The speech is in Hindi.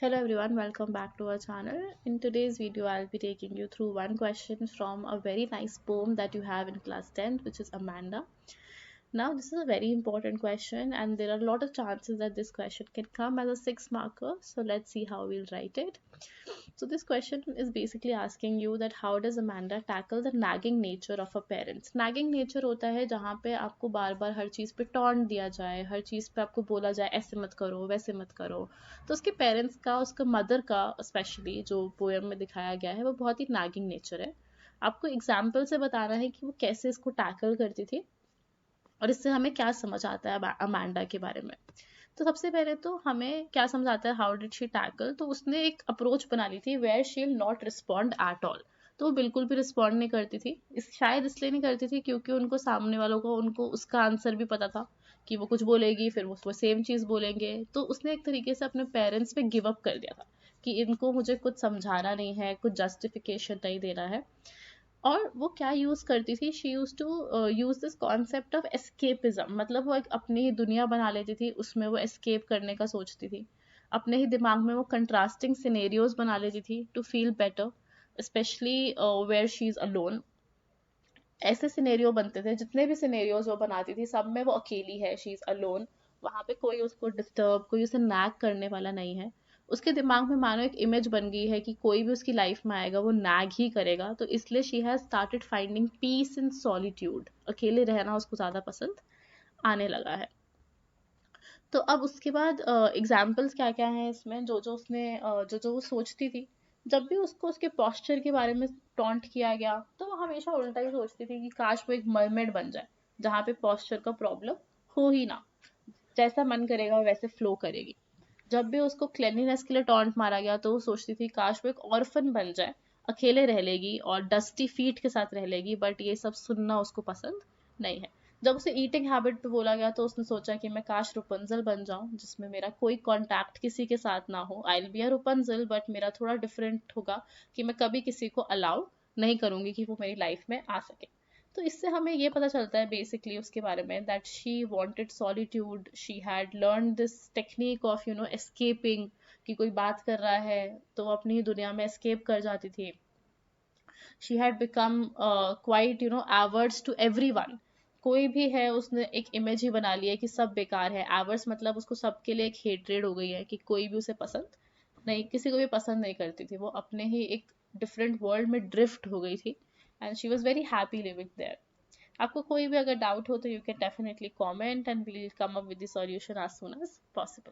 Hello everyone, welcome back to our channel. In today's video, I'll be taking you through one question from a very nice poem that you have in class 10th, which is Amanda. Now, this is a very important question, and there are a lot of chances that this question can come as a 6 marker. So, let's see how we'll write it. So this question is basically asking you that how does Amanda tackle the nagging nature of her parents. Nagging nature होता है जहाँ पे आपको बार बार हर चीज़ पे टॉन्ट दिया जाए, हर चीज़ पे आपको बोला जाए ऐसे मत करो वैसे मत करो। तो उसके पेरेंट्स का, उसका मदर का स्पेशली जो पोएम में दिखाया गया है वो बहुत ही नागिंग नेचर है। आपको एग्जाम्पल से बताना है कि वो कैसे इसको टैकल करती थी और इससे हमें क्या समझ आता है अमांडा के बारे में। तो सबसे पहले तो हमें क्या समझाता है हाउ डिड शी टैकल। तो उसने एक अप्रोच बना ली थी where she will not respond at all. तो वो बिल्कुल भी रिस्पॉन्ड नहीं करती थी। शायद इसलिए नहीं करती थी क्योंकि उनको सामने वालों को उनको उसका आंसर भी पता था कि वो कुछ बोलेगी फिर वो सेम चीज़ बोलेंगे। तो उसने एक तरीके से अपने पेरेंट्स पे गिव अप कर दिया था कि इनको मुझे कुछ समझाना नहीं है, कुछ जस्टिफिकेशन नहीं देना है। और वो क्या यूज करती थी, she use to use this concept of escapism. मतलब वो एक अपनी ही दुनिया बना लेती थी, उसमें वो एस्केप करने का सोचती थी। अपने ही दिमाग में वो कंट्रास्टिंग सिनेरियोज बना लेती थी to feel better, specially where she is alone. ऐसे सिनेरियो बनते थे, जितने भी सिनेरियोज वो बनाती थी सब में वो अकेली है, शी इज अलोन। वहां पे कोई उसको डिस्टर्ब, कोई उसे नैग करने वाला नहीं है। उसके दिमाग में मानो एक इमेज बन गई है कि कोई भी उसकी लाइफ में आएगा वो नैग ही करेगा। तो इसलिए she has started finding peace in solitude. अकेले रहना उसको ज्यादा पसंद आने लगा है। तो अब उसके बाद एग्जाम्पल्स क्या क्या हैं इसमें, जो जो उसने जो जो वो सोचती थी। जब भी उसको उसके पोस्चर के बारे में टॉन्ट किया गया तो वो हमेशा उल्टा ही सोचती थी कि काश वो एक मरमेड बन जाए जहाँ पे पोस्चर का प्रॉब्लम हो ही ना, जैसा मन करेगा वैसे फ्लो करेगी। जब भी उसको क्लेanलीनेस के लिए टॉन्ट मारा गया तो वो सोचती थी काश वो एक ऑर्फन बन जाए, अकेले रह लेगी और डस्टी फीट के साथ रह लेगी। बट ये सब सुनना उसको पसंद नहीं है। जब उसे ईटिंग हैबिट पे बोला गया तो उसने सोचा कि मैं काश रुपंजल बन जाऊं जिसमें मेरा कोई कांटेक्ट किसी के साथ ना हो। I will be a Rapunzel but मेरा थोड़ा डिफरेंट होगा कि मैं कभी किसी को अलाउ नहीं करूंगी कि वो मेरी लाइफ में आ सके। तो इससे हमें ये पता चलता है बेसिकली उसके बारे में that she wanted solitude, she had learn this technique of escaping. कि कोई बात कर रहा है तो वो अपनी दुनिया में एस्केप कर जाती थी। She had become quite averse to everyone. कोई भी है उसने एक इमेज ही बना ली है कि सब बेकार है। एवर्स मतलब उसको सबके लिए एक हेट्रेड हो गई है कि कोई भी उसे पसंद नहीं, किसी को भी पसंद नहीं करती थी। वो अपने ही एक डिफरेंट वर्ल्ड में ड्रिफ्ट हो गई थी and she was very happy living there. आपको कोई भी अगर डाउट हो तो you can definitely comment and we'll come up with the solution as soon as possible.